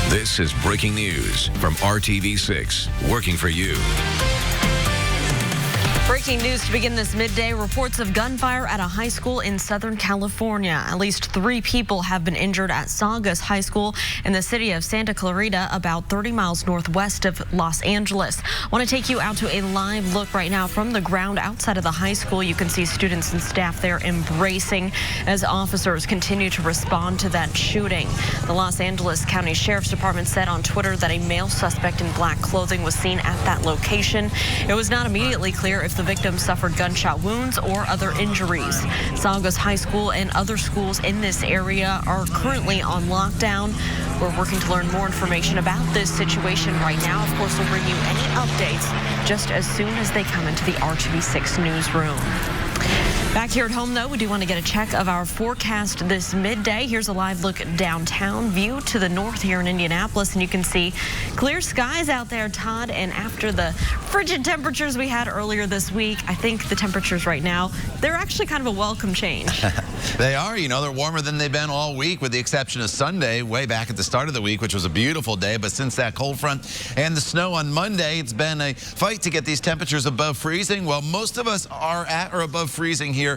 This is breaking news from RTV6, working for you. Breaking news to begin this midday. Reports of gunfire at a high school in Southern California. At least 3 people have been injured at Saugus High School in the city of Santa Clarita, about 30 miles northwest of Los Angeles. I want to take you out to a live look right now from the ground outside of the high school. You can see students and staff there embracing as officers continue to respond to that shooting. The Los Angeles County Sheriff's Department said on Twitter that a male suspect in black clothing was seen at that location. It was not immediately clear if the victim suffered gunshot wounds or other injuries. Saugus High School and other schools in this area are currently on lockdown. We're working to learn more information about this situation right now. Of course, we'll bring you any updates just as soon as they come into the RTV6 newsroom. Back here at home, though, we do want to get a check of our forecast this midday. Here's a live look downtown, view to the north here in Indianapolis, and you can see clear skies out there, Todd. And after the frigid temperatures we had earlier this week, I think the temperatures right now, they're actually kind of a welcome change. They are. You know, they're warmer than they've been all week, with the exception of Sunday, way back at the start of the week, which was a beautiful day. But since that cold front and the snow on Monday, it's been a fight to get these temperatures above freezing. Well, most of us are at or above freezing here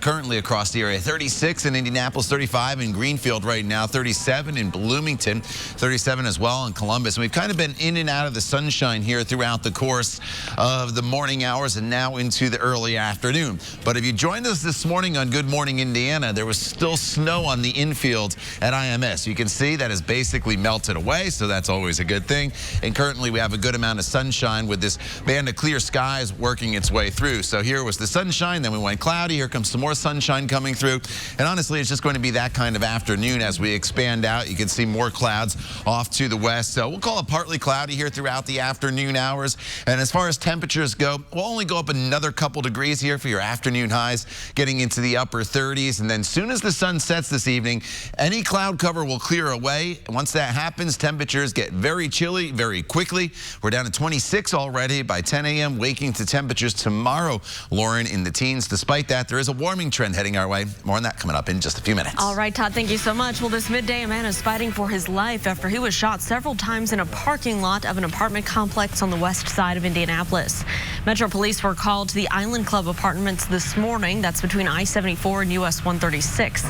currently across the area. 36 in Indianapolis, 35 in Greenfield right now, 37 in Bloomington, 37 as well in Columbus. And we've kind of been in and out of the sunshine here throughout the course of the morning hours and now into the early afternoon. But if you joined us this morning on Good Morning Indiana, there was still snow on the infield at IMS. You can see that has basically melted away, so that's always a good thing. And currently we have a good amount of sunshine with this band of clear skies working its way through. So here was the sunshine, then we went cloudy. Here comes some more sunshine coming through. And honestly, it's just going to be that kind of afternoon as we expand out. You can see more clouds off to the west. So we'll call it partly cloudy here throughout the afternoon hours. And as far as temperatures go, we'll only go up another couple degrees here for your afternoon highs, getting into the upper 30s. And then as soon as the sun sets this evening, any cloud cover will clear away. And once that happens, temperatures get very chilly very quickly. We're down to 26 already by 10 a.m., waking to temperatures tomorrow, Lauren, in the teens. Despite that, there is a warming trend heading our way. More on that coming up in just a few minutes. All right, Todd, thank you so much. Well, this midday, a man is fighting for his life after he was shot several times in a parking lot of an apartment complex on the west side of Indianapolis. Metro Police were called to the Island Club apartments this morning. That's between I-74 and US 136.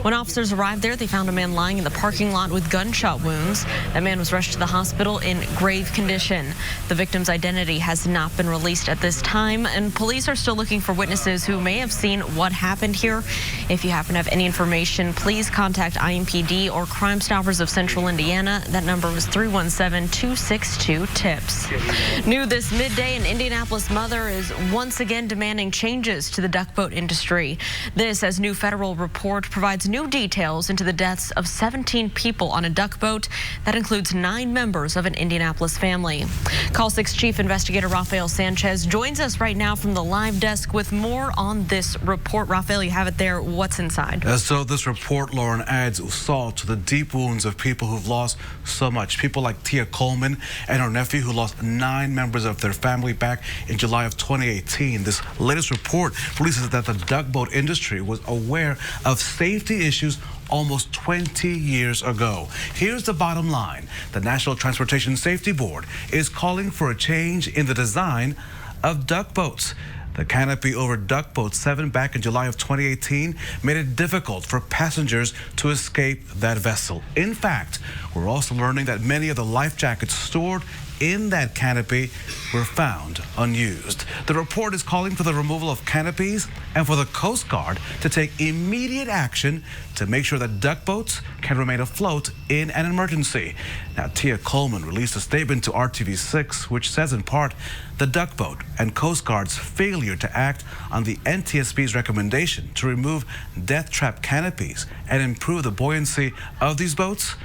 When officers arrived there, they found a man lying in the parking lot with gunshot wounds. That man was rushed to the hospital in grave condition. The victim's identity has not been released at this time, and police are still looking for witnesses who may have seen what happened here. If you happen to have any information, please contact IMPD or Crime Stoppers of Central Indiana. That number was 317-262-TIPS. New this midday, an Indianapolis mother is once again demanding changes to the duck boat industry. This as new federal report provides new details into the deaths of 17 people on a duck boat. That includes 9 members of an Indianapolis family. Call 6 Chief Investigator Rafael Sanchez joins us right now from the live desk with more on this report. Rafael, you have it there. What's inside? So this report, Lauren, adds salt to the deep wounds of people who've lost so much. People like Tia Coleman and her nephew, who lost 9 members of their family back in July of 2018. This latest report releases that the duck boat industry was aware of safety issues almost 20 years ago. Here's the bottom line. The National Transportation Safety Board is calling for a change in the design of duck boats. The canopy over Duck Boat 7 back in July of 2018 made it difficult for passengers to escape that vessel. In fact, we're also learning that many of the life jackets stored in that canopy were found unused. The report is calling for the removal of canopies and for the Coast Guard to take immediate action to make sure that duck boats can remain afloat in an emergency. Now, Tia Coleman released a statement to RTV6, which says in part, the duck boat and Coast Guard's failure to act on the NTSB's recommendation to remove death trap canopies and improve the buoyancy of these boats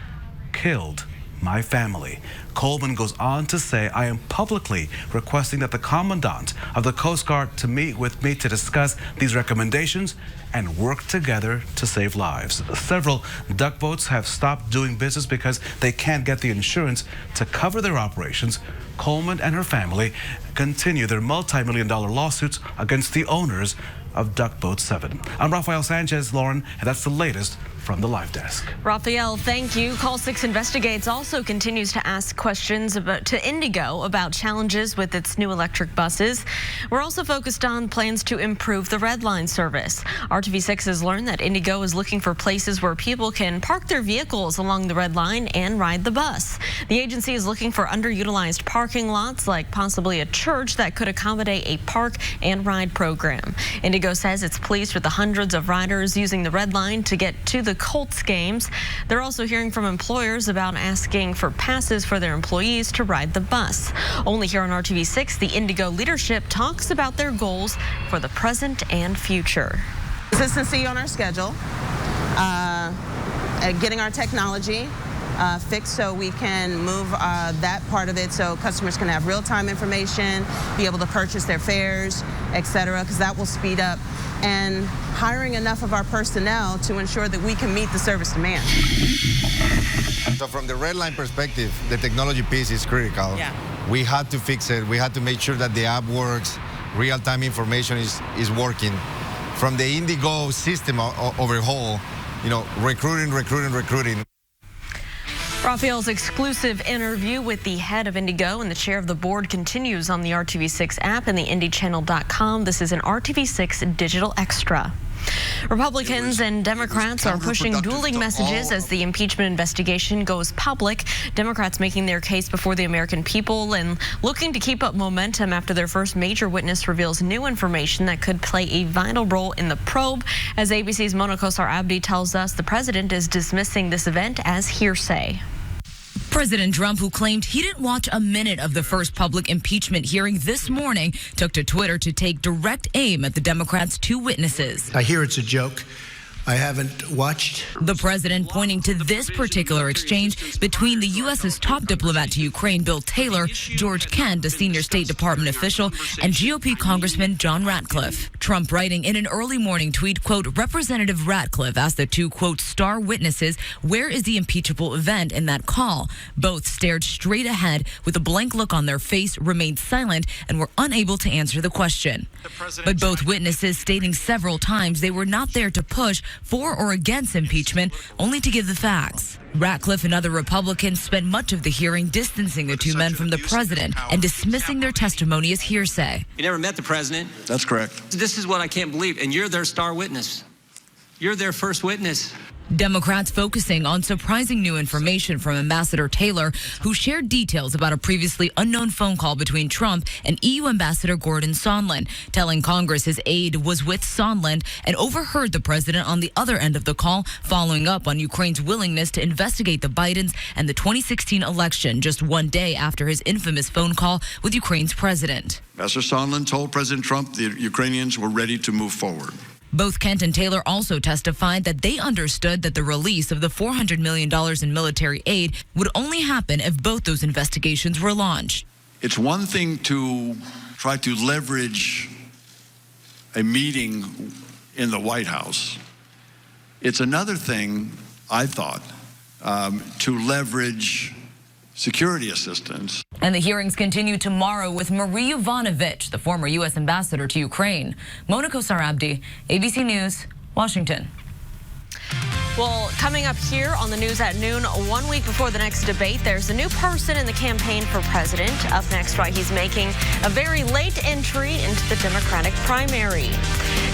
killed my family. Coleman goes on to say, I am publicly requesting that the Commandant of the Coast Guard to meet with me to discuss these recommendations and work together to save lives. Several duck boats have stopped doing business because they can't get the insurance to cover their operations. Coleman and her family continue their multi-million-dollar lawsuits against the owners of Duck Boat 7. I'm Rafael Sanchez, Lauren, and that's the latest from the live desk. Raphael, thank you. Call 6 Investigates also continues to ask questions to Indigo about challenges with its new electric buses. We're also focused on plans to improve the Red Line service. RTV6 has learned that Indigo is looking for places where people can park their vehicles along the Red Line and ride the bus. The agency is looking for underutilized parking lots, like possibly a church, that could accommodate a park and ride program. Indigo says it's pleased with the hundreds of riders using the Red Line to get to the Colts games. They're also hearing from employers about asking for passes for their employees to ride the bus. Only here on RTV6, the Indigo leadership talks about their goals for the present and future. Consistency on our schedule, getting our technology fixed so we can move that part of it so customers can have real-time information, be able to purchase their fares, etc., because that will speed up, and hiring enough of our personnel to ensure that we can meet the service demand. So from the Red Line perspective, the technology piece is critical. Yeah. We had to fix it. We had to make sure that the app works, real-time information is working. From the Indigo system overhaul, recruiting. Raphael's exclusive interview with the head of Indigo and the chair of the board continues on the RTV6 app and the IndyChannel.com. This is an RTV6 digital extra. Republicans and Democrats are pushing dueling messages as the impeachment investigation goes public. Democrats making their case before the American people and looking to keep up momentum after their first major witness reveals new information that could play a vital role in the probe. As ABC's Mona Kosar-Abdi tells us, the president is dismissing this event as hearsay. President Trump, who claimed he didn't watch a minute of the first public impeachment hearing this morning, took to Twitter to take direct aim at the Democrats' 2 witnesses. I hear it's a joke. I haven't watched. The president pointing to this particular exchange between the U.S.'s top diplomat to Ukraine, Bill Taylor, George Kent, a senior State Department official, and GOP Congressman John Ratcliffe. Trump writing in an early morning tweet, quote, Representative Ratcliffe asked the 2, quote, star witnesses, where is the impeachable event in that call? Both stared straight ahead with a blank look on their face, remained silent, and were unable to answer the question. But both witnesses stating several times they were not there to push for or against impeachment, only to give the facts. Ratcliffe and other Republicans spent much of the hearing distancing the 2 men from the president and dismissing their testimony as hearsay. You never met the president. That's correct. This is what I can't believe, and you're their star witness. You're their first witness. Democrats focusing on surprising new information from Ambassador Taylor, who shared details about a previously unknown phone call between Trump and EU Ambassador Gordon Sondland, telling Congress his aide was with Sondland and overheard the president on the other end of the call, following up on Ukraine's willingness to investigate the Bidens and the 2016 election just 1 day after his infamous phone call with Ukraine's president. Ambassador Sondland told President Trump the Ukrainians were ready to move forward. Both Kent and Taylor also testified that they understood that the release of the $400 million in military aid would only happen if both those investigations were launched. It's one thing to try to leverage a meeting in the White House. It's another thing, I thought, to leverage security assistance. And the hearings continue tomorrow with Marie Yovanovitch, the former U.S. ambassador to Ukraine. Mona Kosar-Abdi, ABC News, Washington. Well, coming up here on the news at noon, 1 week before the next debate, there's a new person in the campaign for president. Up next, right, he's making a very late entry into the Democratic primary.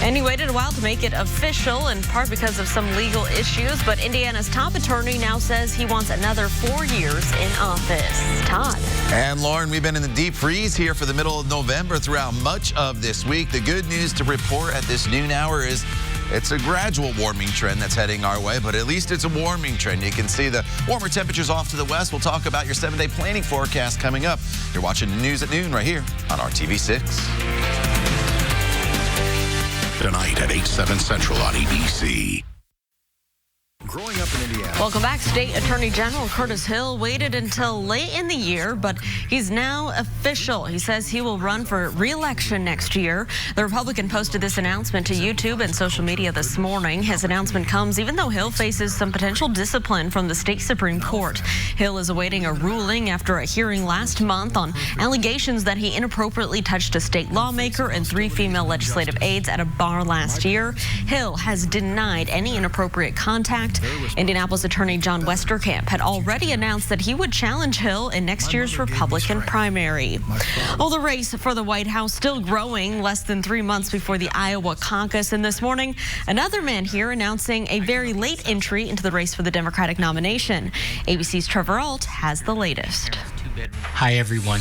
And he waited a while to make it official, in part because of some legal issues. But Indiana's top attorney now says he wants another 4 years in office. Todd. And Lauren, we've been in the deep freeze here for the middle of November throughout much of this week. The good news to report at this noon hour is it's a gradual warming trend that's heading our way, but at least it's a warming trend. You can see the warmer temperatures off to the west. We'll talk about your 7-day planning forecast coming up. You're watching the news at noon right here on RTV6. Tonight at 8/7 Central on ABC. Growing up in Indiana. Welcome back. State Attorney General Curtis Hill waited until late in the year, but he's now official. He says he will run for re-election next year. The Republican posted this announcement to YouTube and social media this morning. His announcement comes even though Hill faces some potential discipline from the state Supreme Court. Hill is awaiting a ruling after a hearing last month on allegations that he inappropriately touched a state lawmaker and 3 female legislative aides at a bar last year. Hill has denied any inappropriate contact. Indianapolis Attorney John Westerkamp had already announced that he would challenge Hill in next year's Republican primary. Well, the race for the White House still growing less than 3 months before the Iowa caucus. And this morning, another man here announcing a very late entry into the race for the Democratic nomination. ABC's Trevor Alt has the latest. Hi, everyone.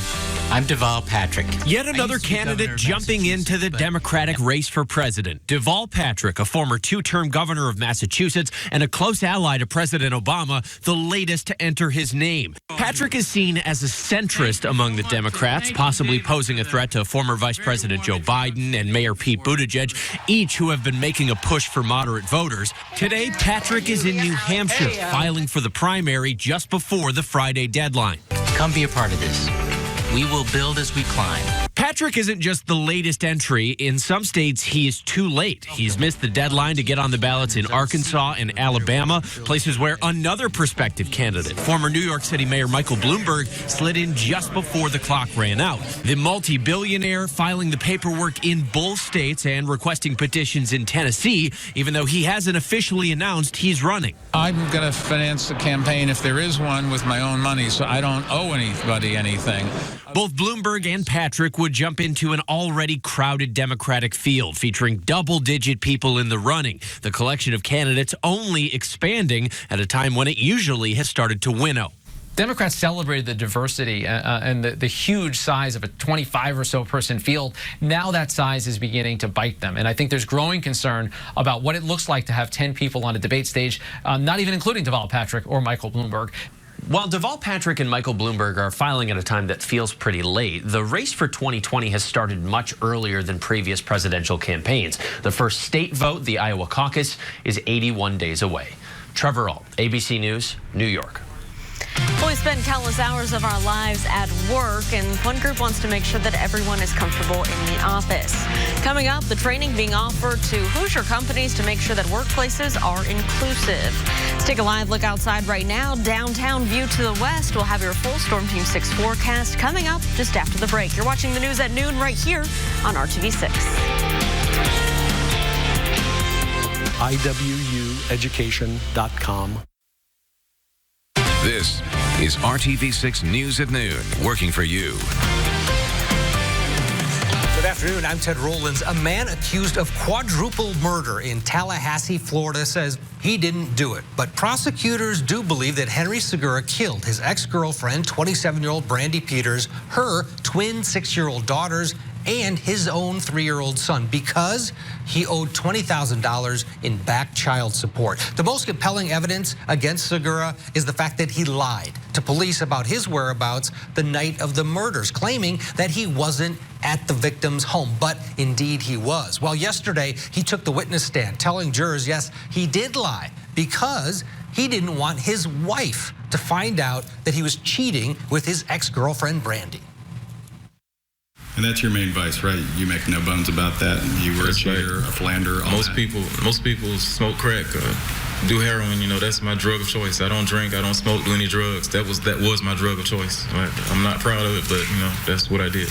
I'm Deval Patrick. Yet another candidate jumping into the Democratic race for president. Deval Patrick, a former 2-term governor of Massachusetts and a close ally to President Obama, the latest to enter his name. Patrick is seen as a centrist among the Democrats, possibly posing a threat to former Vice President Joe Biden and Mayor Pete Buttigieg, each who have been making a push for moderate voters. Today, Patrick is in New Hampshire, filing for the primary just before the Friday deadline. Come be a part of this. We will build as we climb. Patrick isn't just the latest entry. In some states, he is too late. He's missed the deadline to get on the ballots in Arkansas and Alabama, places where another prospective candidate, former New York City Mayor Michael Bloomberg, slid in just before the clock ran out. The multi-billionaire filing the paperwork in both states and requesting petitions in Tennessee, even though he hasn't officially announced he's running. I'm going to finance the campaign, if there is one, with my own money, so I don't owe anybody anything. Both Bloomberg and Patrick would jump into an already crowded Democratic field featuring double-digit people in the running. The collection of candidates only expanding at a time when it usually has started to winnow. Democrats celebrated the diversity and the huge size of a 25 or so person field. Now that size is beginning to bite them. And I think there's growing concern about what it looks like to have 10 people on a debate stage, not even including Deval Patrick or Michael Bloomberg. While Deval Patrick and Michael Bloomberg are filing at a time that feels pretty late, the race for 2020 has started much earlier than previous presidential campaigns. The first state vote, the Iowa caucus, is 81 days away. Trevor Alt, ABC News, New York. Well, we spend countless hours of our lives at work, and one group wants to make sure that everyone is comfortable in the office. Coming up, the training being offered to Hoosier companies to make sure that workplaces are inclusive. Let's take a live look outside right now. Downtown view to the west. We'll have your full Storm Team 6 forecast coming up just after the break. You're watching the news at noon right here on RTV6. IWUeducation.com. This is RTV6 News at Noon, working for you. Good afternoon. I'm Ted Rollins. A man accused of quadruple murder in Tallahassee, Florida, says he didn't do it. But prosecutors do believe that Henry Segura killed his ex-girlfriend, 27-year-old Brandy Peters, her twin 6-year-old daughters, and his own 3-year-old son because he owed $20,000 in back child support. The most compelling evidence against Segura is the fact that he lied to police about his whereabouts the night of the murders, claiming that he wasn't at the victim's home, but indeed he was. Well, yesterday he took the witness stand, telling jurors, yes, he did lie because he didn't want his wife to find out that he was cheating with his ex-girlfriend, Brandy. And that's your main vice, right? You make no bones about that. You were a cheater, a philanderer. Most people smoke crack, do heroin. You know, that's my drug of choice. I don't drink, I don't smoke, do any drugs. That was my drug of choice. I'm not proud of it, but you know, that's what I did.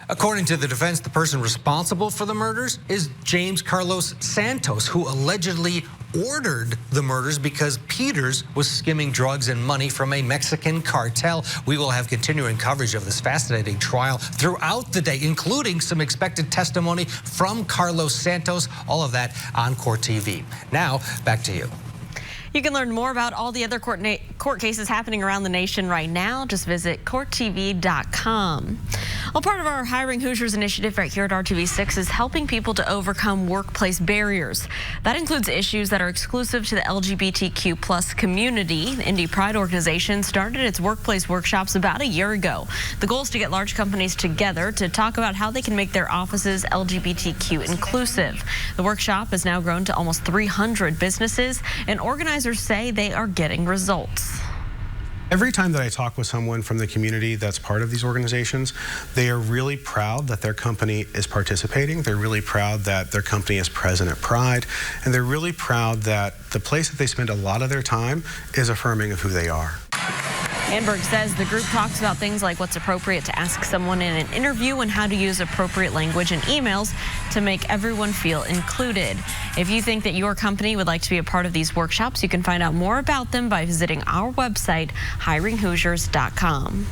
According to the defense, the person responsible for the murders is James Carlos Santos, who allegedly ordered the murders because Peters was skimming drugs and money from a Mexican cartel. We will have continuing coverage of this fascinating trial throughout the day, including some expected testimony from Carlos Santos, all of that on Court TV. Now, back to you. You can learn more about all the other court cases happening around the nation right now. Just visit courttv.com. Well, part of our Hiring Hoosiers initiative right here at RTV6 is helping people to overcome workplace barriers. That includes issues that are exclusive to the LGBTQ plus community. The Indy Pride organization started its workplace workshops about a year ago. The goal is to get large companies together to talk about how they can make their offices LGBTQ inclusive. The workshop has now grown to almost 300 businesses, and organizers say they are getting results. Every time that I talk with someone from the community that's part of these organizations, they are really proud that their company is participating. They're really proud that their company is present at Pride, and they're really proud that the place that they spend a lot of their time is affirming of who they are. Anberg says the group talks about things like what's appropriate to ask someone in an interview and how to use appropriate language in emails to make everyone feel included. If you think that your company would like to be a part of these workshops, you can find out more about them by visiting our website, hiringhoosiers.com.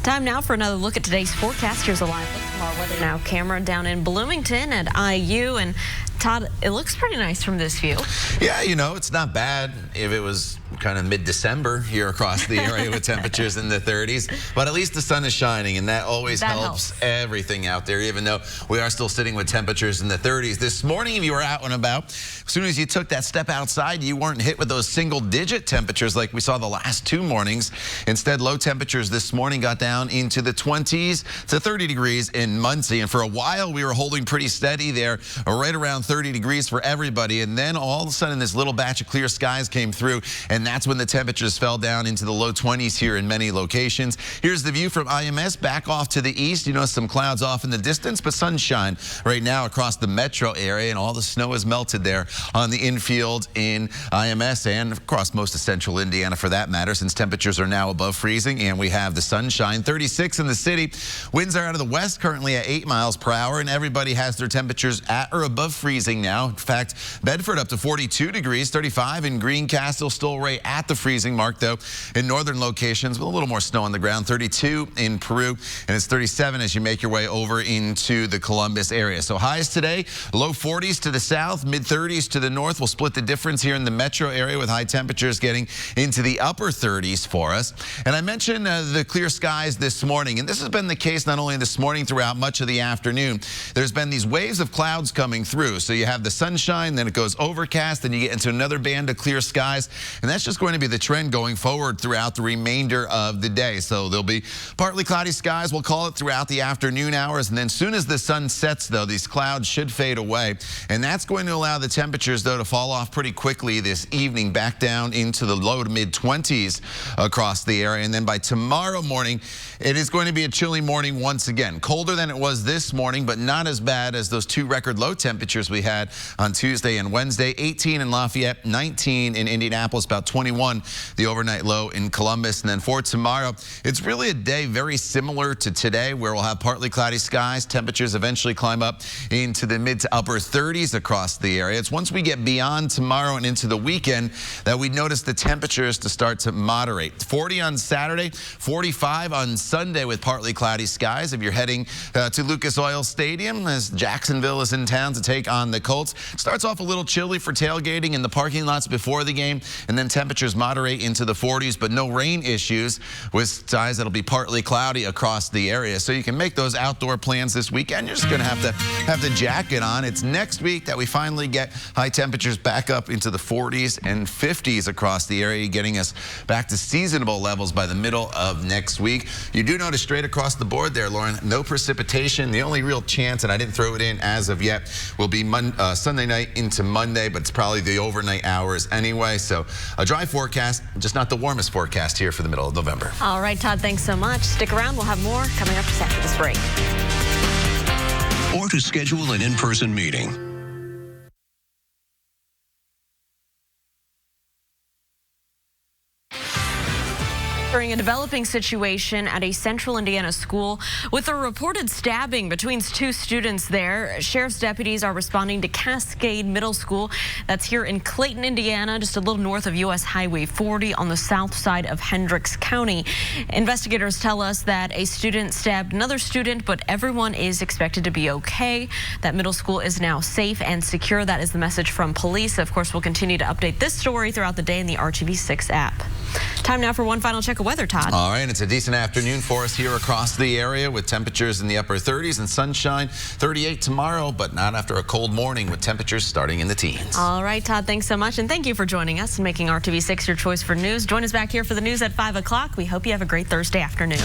Time now for another look at today's forecast. Here's a live look from our Weather Now camera down in Bloomington at IU. And Todd, it looks pretty nice from this view. Yeah, you know, it's not bad if it was kind of mid-December here across the area with temperatures in the 30s. But at least the sun is shining, and that always helps everything out there, even though we are still sitting with temperatures in the 30s. This morning, if you were out and about, as soon as you took that step outside, you weren't hit with those single-digit temperatures like we saw the last 2 mornings. Instead, low temperatures this morning got down into the 20s to 30 degrees in Muncie. And for a while, we were holding pretty steady there, right around 30 degrees for everybody. And then all of a sudden, this little batch of clear skies came through, and that's when the temperatures fell down into the low 20s here in many locations. Here's the view from IMS back off to the east. You know, some clouds off in the distance, but sunshine right now across the metro area, and all the snow is melted there on the infield in IMS and across most of central Indiana for that matter, since temperatures are now above freezing and we have the sunshine. 36 in the city. Winds are out of the west currently at 8 miles per hour, and everybody has their temperatures at or above freezing now. In fact, Bedford up to 42 degrees, 35 in Greencastle, still right at the freezing mark though in northern locations with a little more snow on the ground. 32 in Peru, and it's 37 as you make your way over into the Columbus area. So highs today, low 40s to the south, mid 30s to the north. We'll split the difference here in the metro area with high temperatures getting into the upper 30s for us. And I mentioned the clear skies this morning, and this has been the case not only this morning, throughout much of the afternoon. There's been these waves of clouds coming through. So you have the sunshine, then it goes overcast, then you get into another band of clear skies, and that's just going to be the trend going forward throughout the remainder of the day. So there'll be partly cloudy skies, we'll call it, throughout the afternoon hours, and then as soon as the sun sets though, these clouds should fade away, and that's going to allow the temperatures though to fall off pretty quickly this evening, back down into the low to mid 20s across the area. And then by tomorrow morning, it is going to be a chilly morning once again. Colder than it was this morning, but not as bad as those 2 record low temperatures we had on Tuesday and Wednesday. 18 in Lafayette, 19 in Indianapolis, about 21 the overnight low in Columbus. And then for tomorrow, it's really a day very similar to today, where we'll have partly cloudy skies. Temperatures eventually climb up into the mid to upper 30s across the area. It's once we get beyond tomorrow and into the weekend that we notice the temperatures to start to moderate. 40 on Saturday, 45 on Sunday with partly cloudy skies. If you're heading to Lucas Oil Stadium, as Jacksonville is in town to take on the Colts, starts off a little chilly for tailgating in the parking lots before the game, and then temperatures moderate into the 40s, but no rain issues with skies that'll be partly cloudy across the area. So you can make those outdoor plans this weekend. You're just going to have the jacket on. It's next week that we finally get high temperatures back up into the 40s and 50s across the area, getting us back to seasonable levels by the middle of next week. You do notice straight across the board there, Lauren, no precipitation. The only real chance, and I didn't throw it in as of yet, will be Sunday night into Monday, but it's probably the overnight hours anyway. So a dry forecast, just not the warmest forecast here for the middle of November. All right, Todd, thanks so much. Stick around. We'll have more coming up just after this break. Or to schedule an in-person meeting. During a developing situation at a central Indiana school with a reported stabbing between two students there, sheriff's deputies are responding to Cascade Middle School. That's here in Clayton, Indiana, just a little north of U.S. Highway 40 on the south side of Hendricks County. Investigators tell us that a student stabbed another student, but everyone is expected to be okay. That middle school is now safe and secure. That is the message from police. Of course, we'll continue to update this story throughout the day in the RTV6 app. Time now for one final check of weather, Todd. All right, it's a decent afternoon for us here across the area with temperatures in the upper 30s and sunshine. 38 tomorrow, but not after a cold morning with temperatures starting in the teens. All right, Todd, thanks so much. And thank you for joining us and making RTV6 your choice for news. Join us back here for the news at 5 o'clock. We hope you have a great Thursday afternoon.